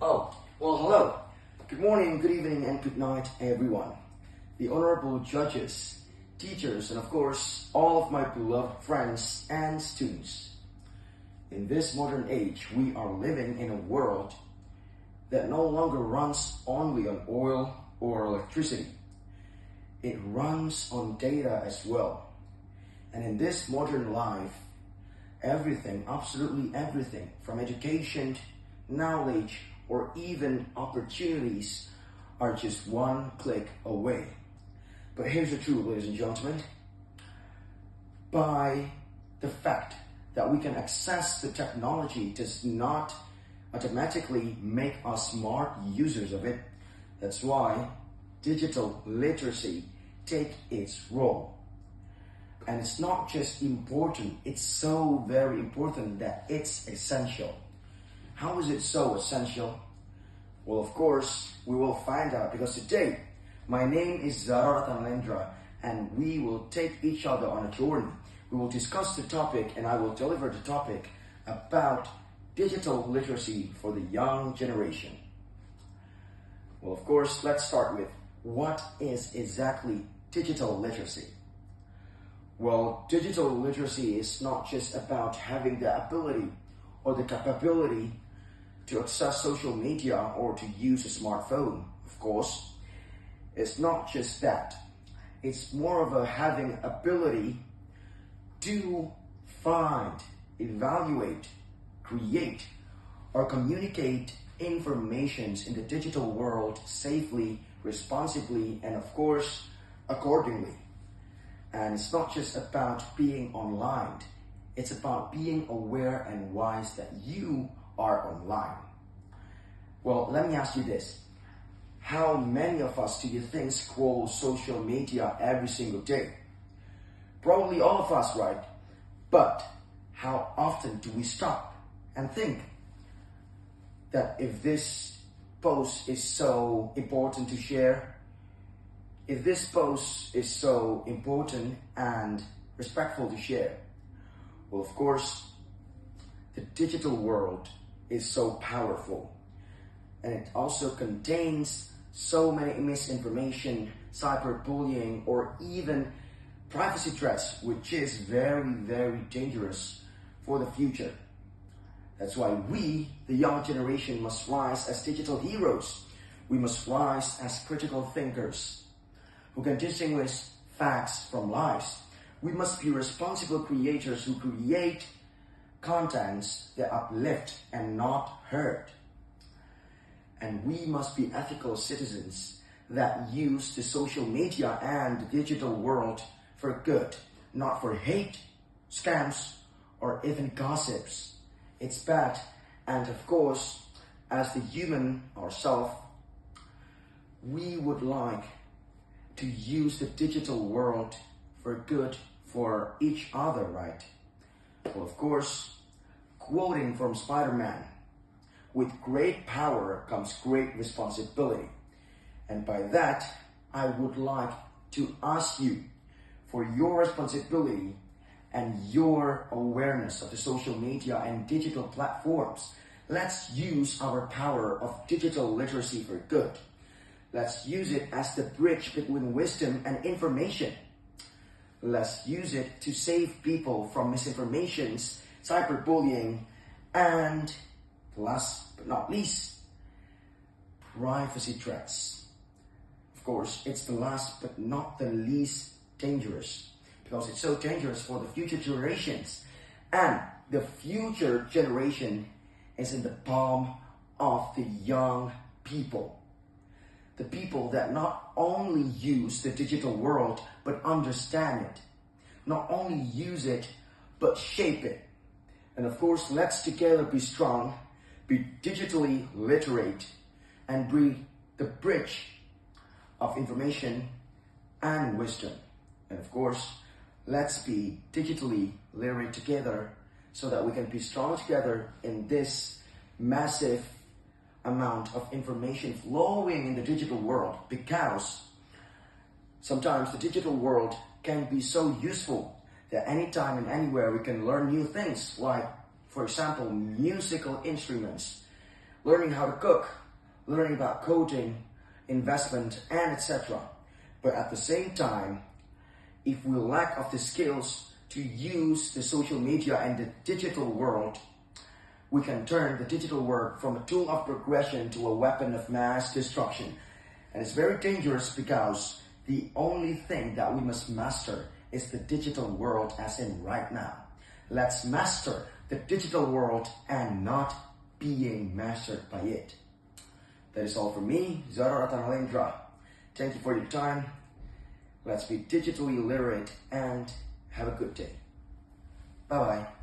Oh, well, hello. Good morning, good evening, and good night, everyone. The honorable judges, teachers, and of course, all of my beloved friends and students. In this modern age, we are living in a world that no longer runs only on oil or electricity. It runs on data as well. And in this modern life, everything, absolutely everything, from education, knowledge, or even opportunities are just one click away. But here's the truth, ladies and gentlemen. By the fact that we can access the technology does not automatically make us smart users of it. That's why digital literacy take its role. And it's not just important, it's so very important that it's essential. How is it so essential? Well, of course, we will find out, because today, my name is Zarror Nalendra, and we will take each other on a journey. We will discuss the topic, and I will deliver the topic about digital literacy for the young generation. Well, of course, let's start with what is exactly digital literacy? Well, digital literacy is not just about having the ability or the capability to access social media or to use a smartphone. Of course, it's not just that. It's more of a having ability to find, evaluate, create, or communicate informations in the digital world safely, responsibly, and of course, accordingly. And it's not just about being online. It's about being aware and wise that you are online. Well, let me ask you this. How many of us do you think scroll social media every single day? Probably all of us, right? But how often do we stop and think that if this post is so important to share, if this post is so important and respectful to share? Well, of course, the digital world is so powerful, and it also contains so many misinformation, cyberbullying, or even privacy threats, which is very, very dangerous for the future. That's why we, the young generation, must rise as digital heroes. We must rise as critical thinkers who can distinguish facts from lies. We must be responsible creators who create contents that uplift and not hurt. And we must be ethical citizens that use the social media and the digital world for good, not for hate, scams, or even gossips. It's bad. And of course, as the human ourselves, we would like to use the digital world for good for each other, right? Well, of course, quoting from Spider-Man, with great power comes great responsibility. And by that, I would like to ask you for your responsibility and your awareness of the social media and digital platforms. Let's use our power of digital literacy for good. Let's use it as the bridge between wisdom and information. Let's use it to save people from misinformations, cyberbullying, and last but not least, privacy threats. Of course, it's the last but not the least dangerous, because it's so dangerous for the future generations. And the future generation is in the palm of the young people. The people that not only use the digital world, but understand it. Not only use it, but shape it. And of course, let's together be strong, be digitally literate, and be the bridge of information and wisdom. And of course, let's be digitally literate together so that we can be strong together in this massive amount of information flowing in the digital world, because sometimes the digital world can be so useful that anytime and anywhere we can learn new things, like, for example, musical instruments, learning how to cook, learning about coding, investment, and etc. But at the same time, if we lack of the skills to use the social media and the digital world, we can turn the digital world from a tool of progression to a weapon of mass destruction. And it's very dangerous because the only thing that we must master is the digital world as in right now. Let's master the digital world and not being mastered by it. That is all for me, Zarror Atha Nalendra. Thank you for your time. Let's be digitally literate and have a good day. Bye-bye.